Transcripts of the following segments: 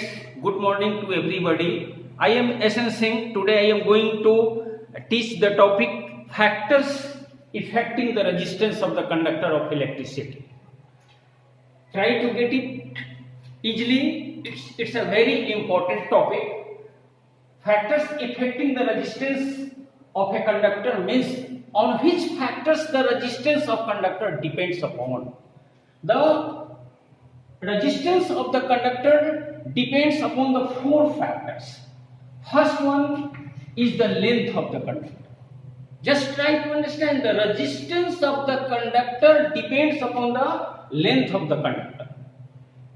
students, good morning to everybody. I am SN Singh. Today I am going to teach the topic factors affecting the resistance of the conductor of electricity. Try to get it easily. It's a very important topic. Factors affecting the resistance of a conductor means on which factors the resistance of conductor depends upon. The resistance of the conductor depends upon the four factors. First one is the length of the conductor. Just try to understand, the resistance of the conductor depends upon the length of the conductor.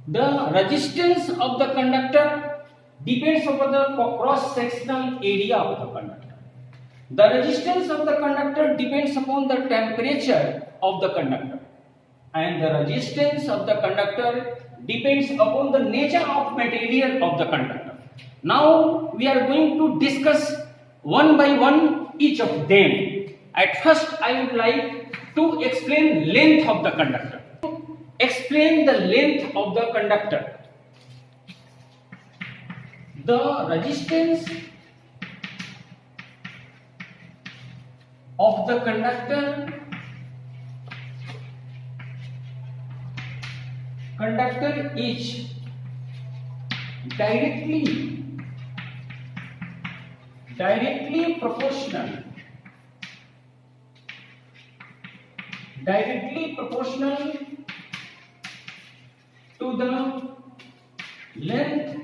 The resistance of the conductor depends upon the cross-sectional area of the conductor. The resistance of the conductor depends upon the temperature of the conductor. And the resistance of the conductor depends upon the nature of material of the conductor. Now we are going to discuss one by one each of them. At first I would like to explain length of the conductor. Explain the length of the conductor. The resistance of the conductor is directly proportional to the length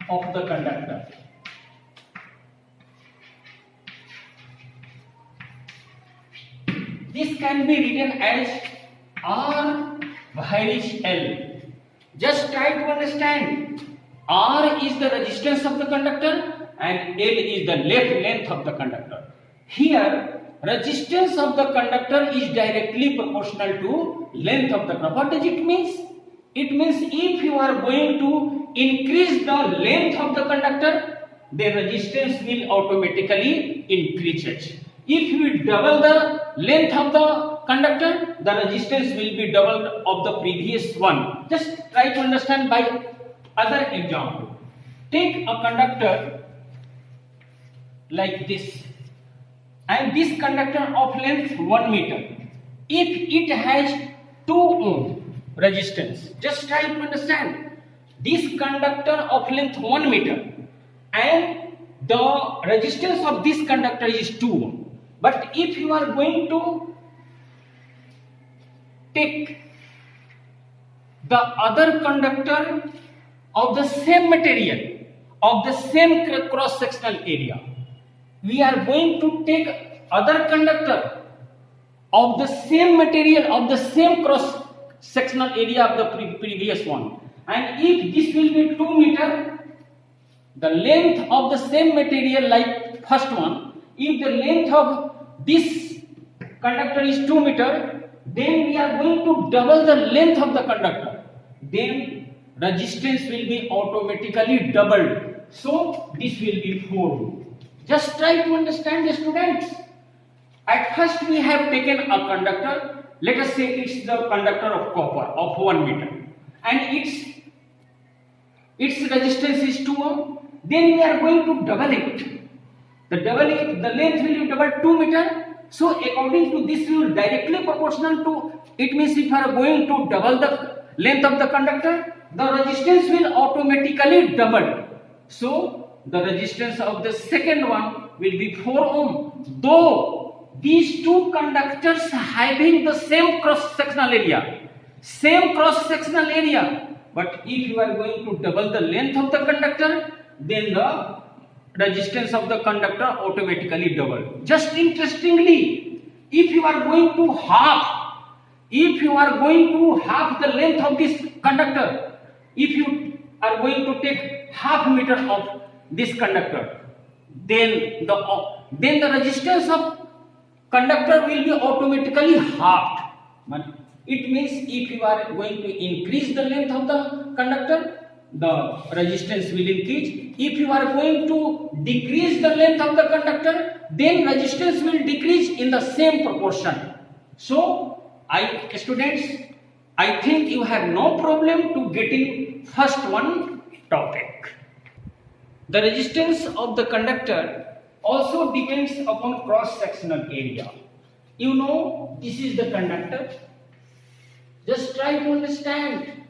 of the conductor. This can be written as R varies L. Just try to understand. R is the resistance of the conductor and L is the length of the conductor. Here, resistance of the conductor is directly proportional to length of the conductor. What does it mean? It means if you are going to increase the length of the conductor, the resistance will automatically increase. If you double the length of the conductor, the resistance will be doubled of the previous one. Just try to understand by other example. Take a conductor like this, and this conductor of length 1 meter. If it has 2 ohm resistance, just try to understand. This conductor of length 1 meter and the resistance of this conductor is 2 ohm. But if you are going to take the other conductor of the same material, of the same cross-sectional area, we are going to take other conductor of the same material, of the same cross-sectional area of the previous one. And if this will be 2 meter, the length of the same material like first one, if the length of this conductor is 2 meter, then we are going to double the length of the conductor. Then resistance will be automatically doubled. So this will be 4 ohm. Just try to understand, the students. At first we have taken a conductor. Let us say it's the conductor of copper of 1 meter, and its resistance is 2 ohm. Then we are going to double it. The length will be double 2 meter. So according to this rule, directly proportional to, it means if you are going to double the length of the conductor, the resistance will automatically double. So the resistance of the second one will be 4 ohm. Though these two conductors having the same cross-sectional area, but if you are going to double the length of the conductor, then the resistance of the conductor automatically double. Just interestingly, if you are going to half the length of this conductor, if you are going to take half meter of this conductor, then the resistance of conductor will be automatically halved. It means if you are going to increase the length of the conductor, the resistance will increase. If you are going to decrease the length of the conductor, then resistance will decrease in the same proportion. So, students, I think you have no problem to getting first one topic. The resistance of the conductor also depends upon cross-sectional area. You know, this is the conductor. Just try to understand.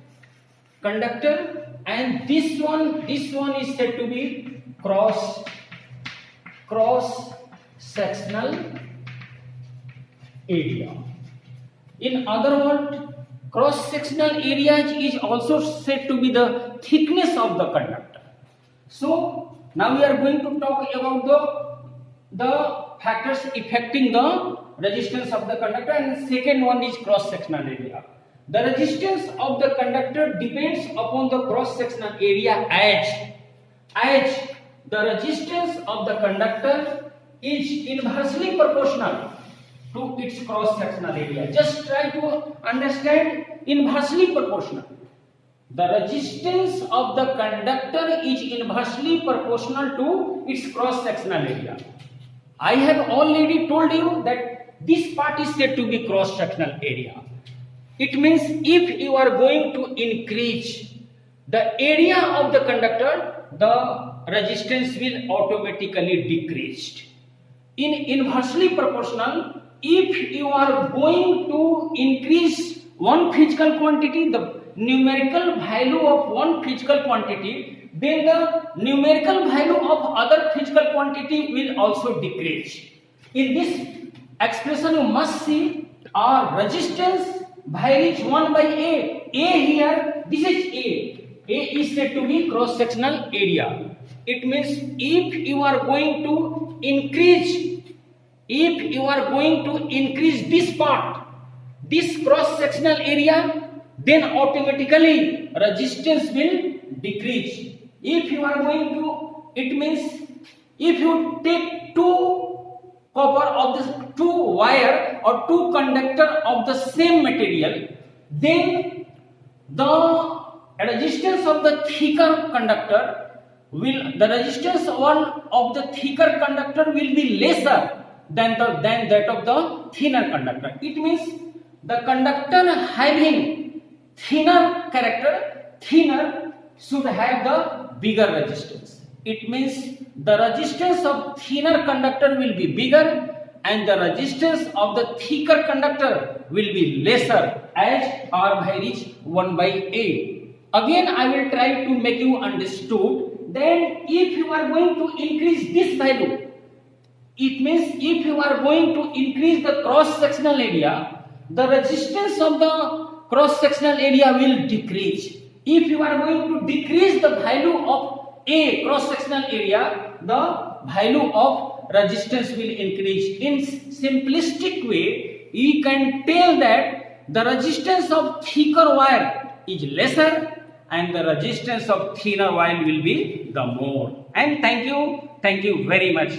Conductor, and this one is said to be cross-sectional area. In other words, cross-sectional area is also said to be the thickness of the conductor. So now we are going to talk about the factors affecting the resistance of the conductor, and second one is cross-sectional area. The resistance of the conductor depends upon the cross-sectional area as the resistance of the conductor is inversely proportional to its cross-sectional area. Just try to understand inversely proportional. The resistance of the conductor is inversely proportional to its cross-sectional area. I have already told you that this part is said to be cross-sectional area. It means if you are going to increase the area of the conductor, the resistance will automatically decrease. In inversely proportional, if you are going to increase one physical quantity, the numerical value of one physical quantity, then the numerical value of other physical quantity will also decrease. In this expression, you must see our resistance varies 1 by A. A here, this is A. A is said to be cross-sectional area. It means if you are going to increase this part, this cross-sectional area, then automatically resistance will decrease. If you are going to, it means if you take two copper of the two wire or two conductor of the same material, then the resistance of the thicker conductor will be lesser than that of the thinner conductor. It means the conductor having thinner should have the bigger resistance. It means the resistance of thinner conductor will be bigger and the resistance of the thicker conductor will be lesser as R varies 1 by A. Again, I will try to make you understood. Then if you are going to increase this value, it means if you are going to increase the cross-sectional area, the resistance of the cross-sectional area will decrease. If you are going to decrease the value of A cross-sectional area, the value of resistance will increase. In simplistic way, you can tell that the resistance of thicker wire is lesser and the resistance of thinner wire will be the more. And thank you very much.